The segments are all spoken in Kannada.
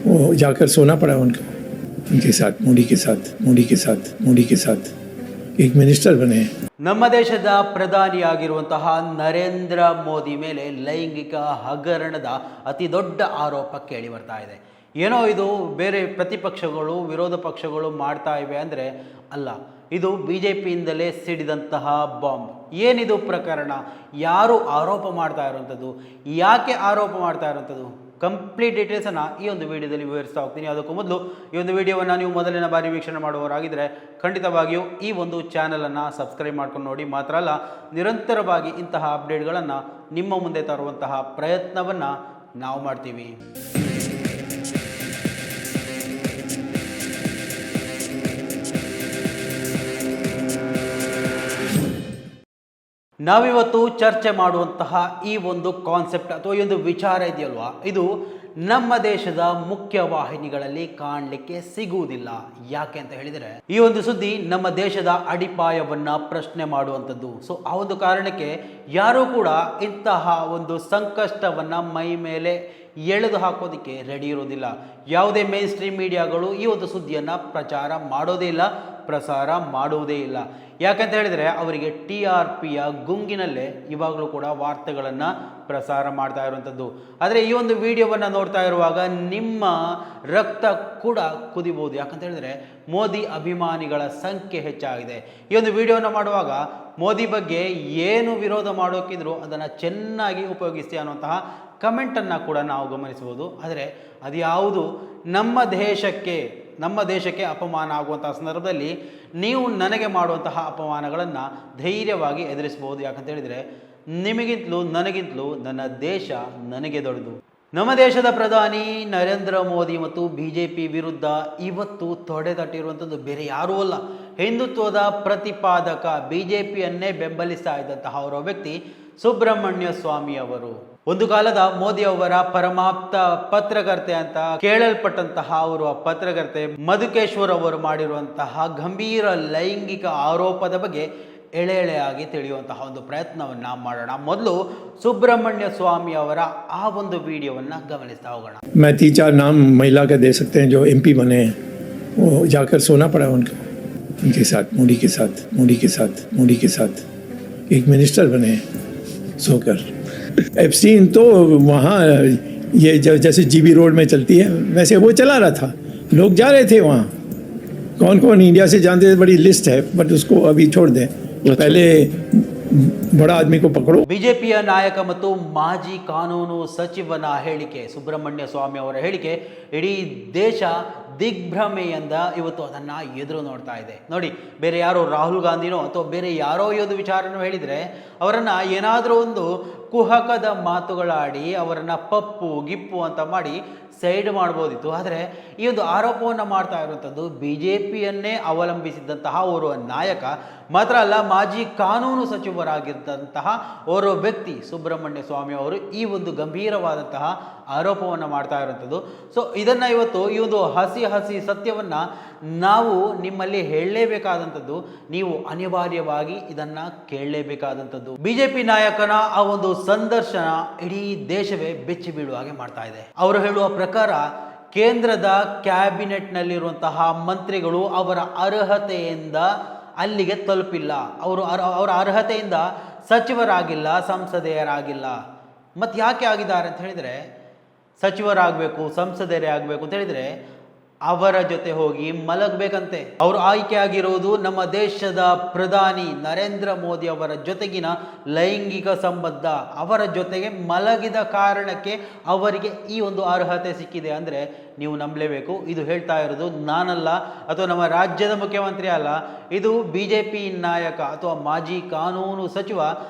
वो जाकर सोना पड़ा उनको, उनके साथ, मोदी के साथ एक मिनिस्टर बने। ನಮ್ಮ ದೇಶದ ಪ್ರಧಾನಿಯಾಗಿರುವಂತಹ ನರೇಂದ್ರ ಮೋದಿ ಮೇಲೆ ಲೈಂಗಿಕ ಹಗರಣದ ಅತಿ ದೊಡ್ಡ ಆರೋಪ ಕೇಳಿ ಬರ್ತಾ ಇದೆ. ಏನೋ ಇದು ಬೇರೆ ಪ್ರತಿಪಕ್ಷಗಳು ವಿರೋಧ ಪಕ್ಷಗಳು ಮಾಡ್ತಾ ಇವೆ ಅಂದರೆ ಅಲ್ಲ, ಇದು BJPಯಿಂದಲೇ ಸಿಡಿದಂತಹ ಬಾಂಬ್. ಏನಿದು ಪ್ರಕರಣ, ಯಾರು ಆರೋಪ ಮಾಡ್ತಾ ಇರುವಂಥದ್ದು, ಯಾಕೆ ಆರೋಪ ಮಾಡ್ತಾ ಇರುವಂಥದ್ದು, ಕಂಪ್ಲೀಟ್ ಡೀಟೇಲ್ಸನ್ನು ಈ ಒಂದು ವಿಡಿಯೋದಲ್ಲಿ ವಿವರಿಸ್ತಾ ಹೋಗ್ತೀನಿ. ಅದಕ್ಕೂ ಮೊದಲು ಈ ಒಂದು ವಿಡಿಯೋವನ್ನು ನೀವು ಮೊದಲಿನ ಬಾರಿ ವೀಕ್ಷಣೆ ಮಾಡುವವರಾಗಿದ್ದರೆ ಖಂಡಿತವಾಗಿಯೂ ಈ ಒಂದು ಚಾನಲನ್ನು ಸಬ್ಸ್ಕ್ರೈಬ್ ಮಾಡ್ಕೊಂಡು ನೋಡಿ. ಮಾತ್ರ ಅಲ್ಲ, ನಿರಂತರವಾಗಿ ಇಂತಹ ಅಪ್ಡೇಟ್ಗಳನ್ನು ನಿಮ್ಮ ಮುಂದೆ ತರುವಂತಹ ಪ್ರಯತ್ನವನ್ನು ನಾವು ಮಾಡ್ತೀವಿ. ನಾವಿವತ್ತು ಚರ್ಚೆ ಮಾಡುವಂತಹ ಈ ಒಂದು ಕಾನ್ಸೆಪ್ಟ್ ಅಥವಾ ಈ ಒಂದು ವಿಚಾರ ಇದೆಯಲ್ವಾ, ಇದು ನಮ್ಮ ದೇಶದ ಮುಖ್ಯ ವಾಹಿನಿಗಳಲ್ಲಿ ಕಾಣಲಿಕ್ಕೆ ಸಿಗುವುದಿಲ್ಲ. ಯಾಕೆ ಅಂತ ಹೇಳಿದರೆ ಈ ಒಂದು ಸುದ್ದಿ ನಮ್ಮ ದೇಶದ ಅಡಿಪಾಯವನ್ನ ಪ್ರಶ್ನೆ ಮಾಡುವಂಥದ್ದು. ಸೊ ಆ ಒಂದು ಕಾರಣಕ್ಕೆ ಯಾರೂ ಕೂಡ ಇಂತಹ ಒಂದು ಸಂಕಷ್ಟವನ್ನ ಮೈ ಮೇಲೆ ಎಳೆದು ಹಾಕೋದಕ್ಕೆ ರೆಡಿ ಇರೋದಿಲ್ಲ. ಯಾವುದೇ ಮೇನ್ ಸ್ಟ್ರೀಮ್ ಮೀಡಿಯಾಗಳು ಈ ಒಂದು ಸುದ್ದಿಯನ್ನು ಪ್ರಚಾರ ಮಾಡೋದೇ ಇಲ್ಲ, ಪ್ರಸಾರ ಮಾಡುವುದೇ ಇಲ್ಲ. ಯಾಕಂತ ಹೇಳಿದರೆ ಅವರಿಗೆ TRPಯ ಗುಂಗಿನಲ್ಲೇ ಇವಾಗಲೂ ಕೂಡ ವಾರ್ತೆಗಳನ್ನು ಪ್ರಸಾರ ಮಾಡ್ತಾ ಇರುವಂಥದ್ದು. ಆದರೆ ಈ ಒಂದು ವಿಡಿಯೋವನ್ನು ನೋಡ್ತಾ ಇರುವಾಗ ನಿಮ್ಮ ರಕ್ತ ಕೂಡ ಕುದಿಬಹುದು. ಯಾಕಂತ ಹೇಳಿದರೆ ಮೋದಿ ಅಭಿಮಾನಿಗಳ ಸಂಖ್ಯೆ ಹೆಚ್ಚಾಗಿದೆ. ಈ ಒಂದು ವಿಡಿಯೋನ ಮಾಡುವಾಗ ಮೋದಿ ಬಗ್ಗೆ ಏನು ವಿರೋಧ ಮಾಡೋಕ್ಕಿದ್ರು ಅದನ್ನು ಚೆನ್ನಾಗಿ ಉಪಯೋಗಿಸಿ ಅನ್ನುವಂತಹ ಕಮೆಂಟನ್ನು ಕೂಡ ನಾವು ಗಮನಿಸಬಹುದು. ಆದರೆ ಅದು ಯಾವುದು ನಮ್ಮ ದೇಶಕ್ಕೆ ಅಪಮಾನ ಆಗುವಂತಹ ಸಂದರ್ಭದಲ್ಲಿ ನೀವು ನನಗೆ ಮಾಡುವಂತಹ ಅಪಮಾನಗಳನ್ನು ಧೈರ್ಯವಾಗಿ ಎದುರಿಸಬಹುದು. ಯಾಕಂತ ಹೇಳಿದರೆ ನಿಮಗಿಂತಲೂ ನನಗಿಂತಲೂ ನನ್ನ ದೇಶ ನನಗೆ ದೊಡ್ಡದು. ನಮ್ಮ ದೇಶದ ಪ್ರಧಾನಿ ನರೇಂದ್ರ ಮೋದಿ ಮತ್ತು BJP ವಿರುದ್ಧ ಇವತ್ತು ತೊಡೆತಟ್ಟಿರುವಂಥದ್ದು ಬೇರೆ ಯಾರೂ ಅಲ್ಲ, ಹಿಂದುತ್ವದ ಪ್ರತಿಪಾದಕ BJPಯನ್ನೇ ಬೆಂಬಲಿಸ್ತಾ ಇದ್ದಂತಹ ಅವರ ವ್ಯಕ್ತಿ ಸುಬ್ರಹ್ಮಣ್ಯ ಸ್ವಾಮಿ ಅವರು. ಒಂದು ಕಾಲದ ಮೋದಿ ಅವರ ಪರಮಾಪ್ತ ಪತ್ರಕರ್ತೆ ಅಂತ ಕೇಳಲ್ಪಟ್ಟಂತಹ ಅವರು ಪತ್ರಕರ್ತೆ ಮಧುಕೇಶ್ವರ್ ಅವರು ಮಾಡಿರುವಂತಹ ಗಂಭೀರ ಲೈಂಗಿಕ ಆರೋಪದ ಬಗ್ಗೆ ಎಳೆಯಾಗಿ ತಿಳಿಯುವಂತಹ ಒಂದು ಪ್ರಯತ್ನವನ್ನ ಮಾಡೋಣ. ಮೊದಲು ಸುಬ್ರಹ್ಮಣ್ಯ ಸ್ವಾಮಿ ಅವರ ಆ ಒಂದು ವಿಡಿಯೋವನ್ನ ಗಮನಿಸ್ತಾ ಹೋಗೋಣ. मैं 3-4 नाम महिला का दे सकते हैं जो MP बने हैं, वो जाकर सोना पड़ा उनको, उनके साथ, मोदी के साथ एक मिनिस्टर बने सोकर। एप्स्टीन तो वहाँ ये जैसे GB रोड में चलती है वैसे वो चला रहा था, लोग जा रहे थे वहाँ, कौन कौन इंडिया से जानते थे, बड़ी लिस्ट है, बट उसको अभी छोड़ दें, पहले बड़ा आदमी को पकड़ो. BJPಯ ನಾಯಕ ಮತ್ತು ಮಾಜಿ ಕಾನೂನು ಸಚಿವನ ಹೇಳಿಕೆ, ಸುಬ್ರಹ್ಮಣ್ಯ ಸ್ವಾಮಿ ಅವರ ಹೇಳಿಕೆ ಇಡೀ ದೇಶ ದಿಗ್ಭ್ರಮೆಯಿಂದ ಇವತ್ತು ಅದನ್ನು ಎದುರು ನೋಡ್ತಾ ಇದೆ. ನೋಡಿ, ಬೇರೆ ಯಾರೋ ರಾಹುಲ್ ಗಾಂಧಿನೋ ಅಥವಾ ಬೇರೆ ಯಾರೋ ಈ ಒಂದು ವಿಚಾರನೂ ಹೇಳಿದರೆ ಅವರನ್ನು ಏನಾದರೂ ಒಂದು ಕುಹಕದ ಮಾತುಗಳಾಡಿ ಅವರನ್ನು ಪಪ್ಪು ಗಿಪ್ಪು ಅಂತ ಮಾಡಿ ಸೈಡ್ ಮಾಡ್ಬೋದಿತ್ತು. ಆದರೆ ಈ ಒಂದು ಆರೋಪವನ್ನು ಮಾಡ್ತಾ ಇರುವಂಥದ್ದು BJPಯನ್ನೇ ಅವಲಂಬಿಸಿದಂತಹ ಓರ್ವ ನಾಯಕ, ಮಾತ್ರ ಅಲ್ಲ ಮಾಜಿ ಕಾನೂನು ಸಚಿವರಾಗಿದ್ದಂತಹ ಓರ್ವ ವ್ಯಕ್ತಿ ಸುಬ್ರಹ್ಮಣ್ಯ ಸ್ವಾಮಿ ಅವರು ಈ ಒಂದು ಗಂಭೀರವಾದಂತಹ ಆರೋಪವನ್ನು ಮಾಡ್ತಾ ಇರುವಂಥದ್ದು. ಸೊ ಇದನ್ನು ಇವತ್ತು ಈ ಒಂದು ಹಸಿ ಸತ್ಯವನ್ನು ನಾವು ನಿಮ್ಮಲ್ಲಿ ಹೇಳಲೇಬೇಕಾದಂಥದ್ದು, ನೀವು ಅನಿವಾರ್ಯವಾಗಿ ಇದನ್ನು ಕೇಳಲೇಬೇಕಾದಂಥದ್ದು. BJP ನಾಯಕನ ಆ ಒಂದು ಸಂದರ್ಶನ ಇಡೀ ದೇಶವೇ ಬೆಚ್ಚಿ ಬೀಳುವ ಹಾಗೆ ಮಾಡ್ತಾ ಇದೆ. ಅವರು ಹೇಳುವ ಪ್ರಕಾರ ಕೇಂದ್ರದ ಕ್ಯಾಬಿನೆಟ್ನಲ್ಲಿರುವಂತಹ ಮಂತ್ರಿಗಳು ಅವರ ಅರ್ಹತೆಯಿಂದ ಅಲ್ಲಿಗೆ ತಲುಪಿಲ್ಲ, ಅವರ ಅರ್ಹತೆಯಿಂದ ಸಚಿವರಾಗಿಲ್ಲ, ಸಂಸದೆಯರಾಗಿಲ್ಲ. ಮತ್ತು ಯಾಕೆ ಆಗಿದ್ದಾರೆ ಅಂತ ಹೇಳಿದರೆ, ಸಚಿವರಾಗಬೇಕು, ಸಂಸದರೇ ಆಗಬೇಕು ಅಂತ ಹೇಳಿದರೆ ಅವರ ಜೊತೆ ಹೋಗಿ ಮಲಗಬೇಕಂತೆ. ಅವರು ಆಯ್ಕೆ ಆಗಿರುವುದು ನಮ್ಮ ದೇಶದ ಪ್ರಧಾನಿ ನರೇಂದ್ರ ಮೋದಿ ಅವರ ಜೊತೆಗಿನ ಲೈಂಗಿಕ ಸಂಬಂಧ, ಅವರ ಜೊತೆಗೆ ಮಲಗಿದ ಕಾರಣಕ್ಕೆ ಅವರಿಗೆ ಈ ಒಂದು ಅರ್ಹತೆ ಸಿಕ್ಕಿದೆ ಅಂದರೆ ನೀವು ನಂಬಲೇಬೇಕು. ಇದು ಹೇಳ್ತಾ ಇರೋದು ನಾನಲ್ಲ ಅಥವಾ ನಮ್ಮ ರಾಜ್ಯದ ಮುಖ್ಯಮಂತ್ರಿ ಅಲ್ಲ, ಇದು BJP ನಾಯಕ ಅಥವಾ ಮಾಜಿ ಕಾನೂನು ಸಚಿವ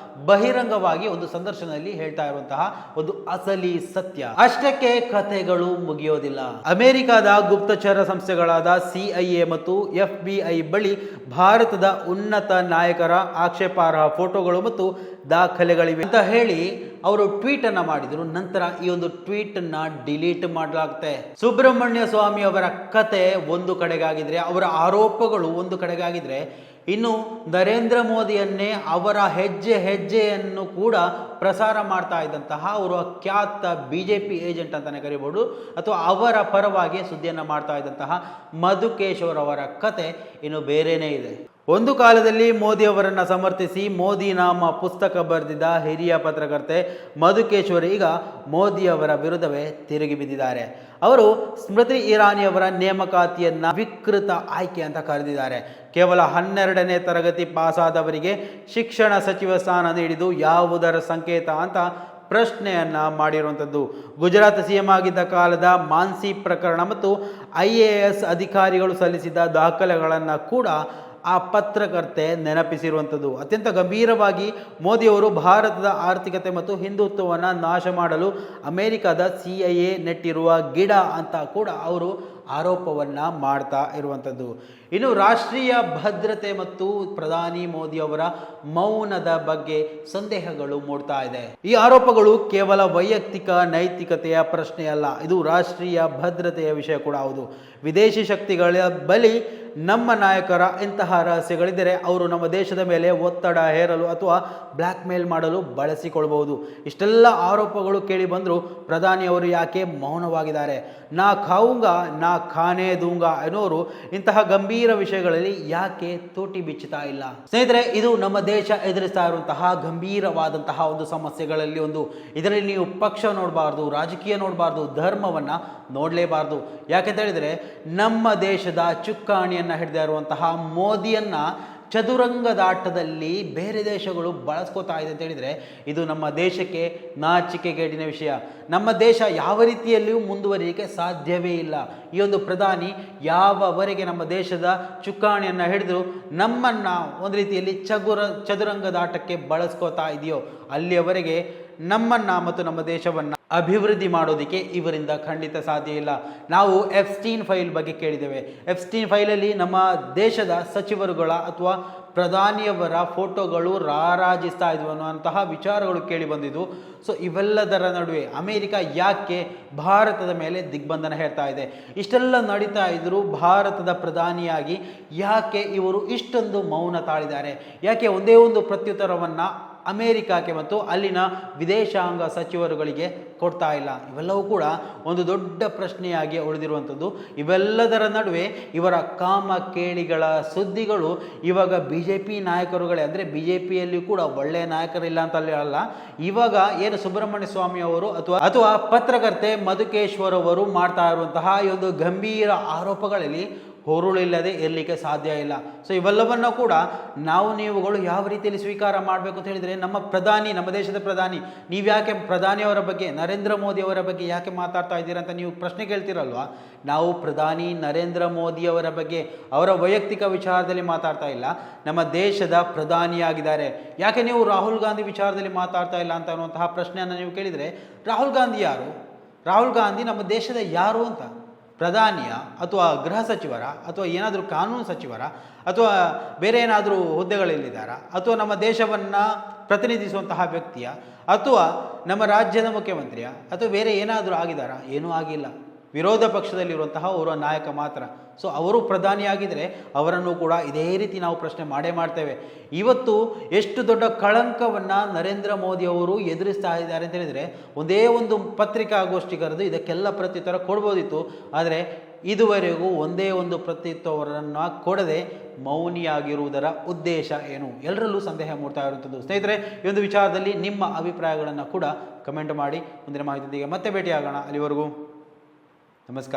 ಬಹಿರಂಗವಾಗಿ ಒಂದು ಸಂದರ್ಶನದಲ್ಲಿ ಹೇಳ್ತಾ ಇರುವಂತಹ ಒಂದು ಅಸಲಿ ಸತ್ಯ. ಅಷ್ಟಕ್ಕೆ ಕಥೆಗಳು ಮುಗಿಯೋದಿಲ್ಲ. ಅಮೆರಿಕದ ಗುಪ್ತಚರ ಸಂಸ್ಥೆಗಳಾದ CIA ಮತ್ತು FBI ಬಳಿ ಭಾರತದ ಉನ್ನತ ನಾಯಕರ ಆಕ್ಷೇಪಾರ್ಹ ಫೋಟೋಗಳು ಮತ್ತು ದಾಖಲೆಗಳಿವೆ ಅಂತ ಹೇಳಿ ಅವರು ಟ್ವೀಟ್ ಅನ್ನ ಮಾಡಿದ್ರು. ನಂತರ ಈ ಒಂದು ಟ್ವೀಟ್ ಅನ್ನ ಡಿಲೀಟ್ ಮಾಡಲಾಗುತ್ತೆ. ಸುಬ್ರಹ್ಮಣ್ಯ ಸ್ವಾಮಿ ಅವರ ಕತೆ ಒಂದು ಕಡೆಗಾಗಿದ್ರೆ, ಅವರ ಆರೋಪಗಳು ಒಂದು ಕಡೆಗಾಗಿದ್ರೆ, ಇನ್ನು ನರೇಂದ್ರ ಮೋದಿಯನ್ನೇ ಅವರ ಹೆಜ್ಜೆಯನ್ನು ಕೂಡ ಪ್ರಸಾರ ಮಾಡ್ತಾ ಇದ್ದಂತಹ ಅವರು ಖ್ಯಾತ BJP ಏಜೆಂಟ್ ಅಂತಲೇ ಕರಿಬೋದು, ಅಥವಾ ಅವರ ಪರವಾಗಿ ಸುದ್ದಿಯನ್ನು ಮಾಡ್ತಾ ಇದ್ದಂತಹ ಮಧುಕೇಶ್ವರ್ ಅವರ ಕತೆ ಇನ್ನು ಬೇರೆಯೇ ಇದೆ. ಒಂದು ಕಾಲದಲ್ಲಿ ಮೋದಿ ಅವರನ್ನು ಸಮರ್ಥಿಸಿ ಮೋದಿ ನಾಮ ಪುಸ್ತಕ ಬರೆದಿದ್ದ ಹಿರಿಯ ಪತ್ರಕರ್ತೆ ಮಧುಕೇಶ್ವರ್ ಈಗ ಮೋದಿ ಅವರ ವಿರುದ್ಧವೇ ತಿರುಗಿ ಬಿದ್ದಿದ್ದಾರೆ. ಅವರು ಸ್ಮೃತಿ ಇರಾನಿ ಅವರ ನೇಮಕಾತಿಯನ್ನ ವಿಕೃತ ಆಯ್ಕೆ ಅಂತ ಕರೆದಿದ್ದಾರೆ. ಕೇವಲ 12ನೇ ತರಗತಿ ಪಾಸಾದವರಿಗೆ ಶಿಕ್ಷಣ ಸಚಿವ ಸ್ಥಾನ ನೀಡಿದ್ದು ಯಾವುದರ ಸಂಕೇತ ಅಂತ ಪ್ರಶ್ನೆಯನ್ನ ಮಾಡಿರುವಂಥದ್ದು. ಗುಜರಾತ್ CM ಆಗಿದ್ದ ಕಾಲದ ಮಾನ್ಸಿ ಪ್ರಕರಣ ಮತ್ತು IAS ಅಧಿಕಾರಿಗಳು ಸಲ್ಲಿಸಿದ ದಾಖಲೆಗಳನ್ನು ಕೂಡ ಆ ಪತ್ರಕರ್ತೆ ನೆನಪಿಸಿರುವಂಥದ್ದು. ಅತ್ಯಂತ ಗಂಭೀರವಾಗಿ ಮೋದಿಯವರು ಭಾರತದ ಆರ್ಥಿಕತೆ ಮತ್ತು ಹಿಂದುತ್ವವನ್ನು ನಾಶ ಮಾಡಲು ಅಮೆರಿಕದ CIA ನೆಟ್ಟಿರುವ ಗಿಡ ಅಂತ ಕೂಡ ಅವರು ಆರೋಪವನ್ನು ಮಾಡ್ತಾ ಇರುವಂಥದ್ದು. ಇನ್ನು ರಾಷ್ಟ್ರೀಯ ಭದ್ರತೆ ಮತ್ತು ಪ್ರಧಾನಿ ಮೋದಿ ಅವರ ಮೌನದ ಬಗ್ಗೆ ಸಂದೇಹಗಳು ಮೂಡ್ತಾ ಇದೆ. ಈ ಆರೋಪಗಳು ಕೇವಲ ವೈಯಕ್ತಿಕ ನೈತಿಕತೆಯ ಪ್ರಶ್ನೆಯಲ್ಲ, ಇದು ರಾಷ್ಟ್ರೀಯ ಭದ್ರತೆಯ ವಿಷಯ ಕೂಡ ಹೌದು. ವಿದೇಶಿ ಶಕ್ತಿಗಳ ಬಳಿ ನಮ್ಮ ನಾಯಕರ ಇಂತಹ ರಹಸ್ಯಗಳಿದ್ದರೆ ಅವರು ನಮ್ಮ ದೇಶದ ಮೇಲೆ ಒತ್ತಡ ಹೇರಲು ಅಥವಾ ಬ್ಲ್ಯಾಕ್ ಮೇಲ್ ಮಾಡಲು ಬಳಸಿಕೊಳ್ಳಬಹುದು. ಇಷ್ಟೆಲ್ಲ ಆರೋಪಗಳು ಕೇಳಿ ಬಂದರೂ ಪ್ರಧಾನಿಯವರು ಯಾಕೆ ಮೌನವಾಗಿದ್ದಾರೆ? ನಾ ಖಾವುಂಗ ನಾ ಖಾನೇ ದೂಂಗ ಎನ್ನುವರು ಇಂತಹ ಗಂಭೀರ ವಿಷಯಗಳಲ್ಲಿ ಯಾಕೆ ತೂಟಿ ಬಿಚ್ಚುತ್ತಾ ಇಲ್ಲ? ಸ್ನೇಹಿತರೆ, ಇದು ನಮ್ಮ ದೇಶ ಎದುರಿಸ್ತಾ ಇರುವಂತಹ ಗಂಭೀರವಾದಂತಹ ಒಂದು ಸಮಸ್ಯೆಗಳಲ್ಲಿ ಒಂದು. ಇದರಲ್ಲಿ ನೀವು ಪಕ್ಷ ನೋಡಬಾರ್ದು, ರಾಜಕೀಯ ನೋಡಬಾರ್ದು, ಧರ್ಮವನ್ನ ನೋಡಲೇಬಾರ್ದು. ಯಾಕೆಂತ ಹೇಳಿದ್ರೆ ನಮ್ಮ ದೇಶದ ಚುಕ್ಕಾಣಿಯನ್ನ ಹಿಡಿದ ಇರುವಂತಹ ಮೋದಿಯನ್ನ ಚದುರಂಗದಾಟದಲ್ಲಿ ಬೇರೆ ದೇಶಗಳು ಬಳಸ್ಕೋತಾ ಇದೆ ಅಂತ ಹೇಳಿದರೆ ಇದು ನಮ್ಮ ದೇಶಕ್ಕೆ ನಾಚಿಕೆಗೇಡಿನ ವಿಷಯ. ನಮ್ಮ ದೇಶ ಯಾವ ರೀತಿಯಲ್ಲಿಯೂ ಮುಂದುವರಿಯಲಿಕ್ಕೆ ಸಾಧ್ಯವೇ ಇಲ್ಲ. ಈ ಒಂದು ಪ್ರಧಾನಿ ಯಾವವರೆಗೆ ನಮ್ಮ ದೇಶದ ಚುಕ್ಕಾಣಿಯನ್ನು ಹಿಡಿದು ನಮ್ಮನ್ನು ಒಂದು ರೀತಿಯಲ್ಲಿ ಚದುರಂಗದಾಟಕ್ಕೆ ಬಳಸ್ಕೋತಾ ಇದೆಯೋ ಅಲ್ಲಿಯವರೆಗೆ ನಮ್ಮನ್ನು ಮತ್ತು ನಮ್ಮ ದೇಶವನ್ನು ಅಭಿವೃದ್ಧಿ ಮಾಡೋದಕ್ಕೆ ಇವರಿಂದ ಖಂಡಿತ ಸಾಧ್ಯ ಇಲ್ಲ. ನಾವು ಎಫ್ಸ್ಟೀನ್ ಫೈಲ್ ಬಗ್ಗೆ ಕೇಳಿದ್ದೇವೆ. ಎಫ್ಸ್ಟೀನ್ ಫೈಲಲ್ಲಿ ನಮ್ಮ ದೇಶದ ಸಚಿವರುಗಳ ಅಥವಾ ಪ್ರಧಾನಿಯವರ ಫೋಟೋಗಳು ರಾರಾಜಿಸ್ತಾ ಇದ್ವು ಅನ್ನುವಂತಹ ವಿಚಾರಗಳು ಕೇಳಿ ಬಂದಿದ್ದು. ಸೊ ಇವೆಲ್ಲದರ ನಡುವೆ ಅಮೇರಿಕ ಯಾಕೆ ಭಾರತದ ಮೇಲೆ ದಿಗ್ಬಂಧನ ಹೇರ್ತಾ ಇದೆ? ಇಷ್ಟೆಲ್ಲ ನಡೀತಾ ಇದ್ದರೂ ಭಾರತದ ಪ್ರಧಾನಿಯಾಗಿ ಯಾಕೆ ಇವರು ಇಷ್ಟೊಂದು ಮೌನ ತಾಳಿದ್ದಾರೆ? ಯಾಕೆ ಒಂದೇ ಒಂದು ಪ್ರತ್ಯುತ್ತರವನ್ನು ಅಮೇರಿಕಾಕ್ಕೆ ಮತ್ತು ಅಲ್ಲಿನ ವಿದೇಶಾಂಗ ಸಚಿವರುಗಳಿಗೆ ಕೊಡ್ತಾ ಇಲ್ಲ? ಇವೆಲ್ಲವೂ ಕೂಡ ಒಂದು ದೊಡ್ಡ ಪ್ರಶ್ನೆಯಾಗಿ ಉಳಿದಿರುವಂಥದ್ದು. ಇವೆಲ್ಲದರ ನಡುವೆ ಇವರ ಕಾಮ ಕೇಳಿಗಳ ಸುದ್ದಿಗಳು ಇವಾಗ BJP ನಾಯಕರುಗಳೇ, ಅಂದರೆ BJPಯಲ್ಲಿ ಕೂಡ ಒಳ್ಳೆಯ ನಾಯಕರಿಲ್ಲ ಅಂತ ಅಲ್ಲ, ಇವಾಗ ಏನು ಸುಬ್ರಹ್ಮಣ್ಯ ಸ್ವಾಮಿ ಅವರು ಅಥವಾ ಪತ್ರಕರ್ತೆ ಮಧುಕೇಶ್ವರ್ ಅವರು ಮಾಡ್ತಾ ಇರುವಂತಹ ಈ ಒಂದು ಗಂಭೀರ ಆರೋಪಗಳಲ್ಲಿ ಹೊರುಳಿಲ್ಲದೆ ಇರಲಿಕ್ಕೆ ಸಾಧ್ಯ ಇಲ್ಲ. ಸೊ ಇವೆಲ್ಲವನ್ನು ಕೂಡ ನೀವುಗಳು ಯಾವ ರೀತಿಯಲ್ಲಿ ಸ್ವೀಕಾರ ಮಾಡಬೇಕು ಅಂತ ಹೇಳಿದರೆ, ನಮ್ಮ ದೇಶದ ಪ್ರಧಾನಿ, ನೀವ್ಯಾಕೆ ಪ್ರಧಾನಿಯವರ ಬಗ್ಗೆ, ನರೇಂದ್ರ ಮೋದಿ ಅವರ ಬಗ್ಗೆ ಯಾಕೆ ಮಾತಾಡ್ತಾ ಇದ್ದೀರಾ ಅಂತ ನೀವು ಪ್ರಶ್ನೆ ಕೇಳ್ತಿರಲ್ವಾ? ನಾವು ಪ್ರಧಾನಿ ನರೇಂದ್ರ ಮೋದಿ ಅವರ ಬಗ್ಗೆ ಅವರ ವೈಯಕ್ತಿಕ ವಿಚಾರದಲ್ಲಿ ಮಾತಾಡ್ತಾ ಇಲ್ಲ, ನಮ್ಮ ದೇಶದ ಪ್ರಧಾನಿಯಾಗಿದ್ದಾರೆ. ಯಾಕೆ ನೀವು ರಾಹುಲ್ ಗಾಂಧಿ ವಿಚಾರದಲ್ಲಿ ಮಾತಾಡ್ತಾ ಇಲ್ಲ ಅಂತ ಅನ್ನುವಂತಹ ಪ್ರಶ್ನೆಯನ್ನು ನೀವು ಕೇಳಿದರೆ, ರಾಹುಲ್ ಗಾಂಧಿ ಯಾರು? ರಾಹುಲ್ ಗಾಂಧಿ ನಮ್ಮ ದೇಶದ ಯಾರು ಅಂತ? ಪ್ರಧಾನಿಯ ಅಥವಾ ಗೃಹ ಸಚಿವರ ಅಥವಾ ಏನಾದರೂ ಕಾನೂನು ಸಚಿವರ ಅಥವಾ ಬೇರೆ ಏನಾದರೂ ಹುದ್ದೆಗಳಲ್ಲಿದ್ದಾರಾ? ಅಥವಾ ನಮ್ಮ ದೇಶವನ್ನು ಪ್ರತಿನಿಧಿಸುವಂತಹ ವ್ಯಕ್ತಿಯ ಅಥವಾ ನಮ್ಮ ರಾಜ್ಯದ ಮುಖ್ಯಮಂತ್ರಿಯ ಅಥವಾ ಬೇರೆ ಏನಾದರೂ ಆಗಿದ್ದಾರಾ? ಏನೂ ಆಗಿಲ್ಲ. ವಿರೋಧ ಪಕ್ಷದಲ್ಲಿರುವಂತಹ ಓರ್ವ ನಾಯಕ ಮಾತ್ರ. ಸೊ ಅವರು ಪ್ರಧಾನಿಯಾಗಿದ್ದರೆ ಅವರನ್ನು ಕೂಡ ಇದೇ ರೀತಿ ನಾವು ಪ್ರಶ್ನೆ ಮಾಡೇ ಮಾಡ್ತೇವೆ. ಇವತ್ತು ಎಷ್ಟು ದೊಡ್ಡ ಕಳಂಕವನ್ನು ನರೇಂದ್ರ ಮೋದಿ ಅವರು ಎದುರಿಸ್ತಾ ಇದ್ದಾರೆ ಅಂತ ಹೇಳಿದರೆ, ಒಂದೇ ಒಂದು ಪತ್ರಿಕಾಗೋಷ್ಠಿ ಕರೆದು ಇದಕ್ಕೆಲ್ಲ ಪ್ರತ್ಯುತ್ತರ ಕೊಡ್ಬೋದಿತ್ತು. ಆದರೆ ಇದುವರೆಗೂ ಒಂದೇ ಒಂದು ಪ್ರತ್ಯುತ್ತರವನ್ನು ಕೊಡದೆ ಮೌನಿಯಾಗಿರುವುದರ ಉದ್ದೇಶ ಏನು? ಎಲ್ಲರಲ್ಲೂ ಸಂದೇಹ ಮೂಡ್ತಾ ಇರುವಂಥದ್ದು. ಸ್ನೇಹಿತರೆ, ಈ ಒಂದು ವಿಚಾರದಲ್ಲಿ ನಿಮ್ಮ ಅಭಿಪ್ರಾಯಗಳನ್ನು ಕೂಡ ಕಮೆಂಟ್ ಮಾಡಿ. ಮುಂದಿನ ಮಾಹಿತಿಯೊಂದಿಗೆ ಮತ್ತೆ ಭೇಟಿಯಾಗೋಣ. ಅಲ್ಲಿವರೆಗೂ ನಮಸ್ಕಾರ.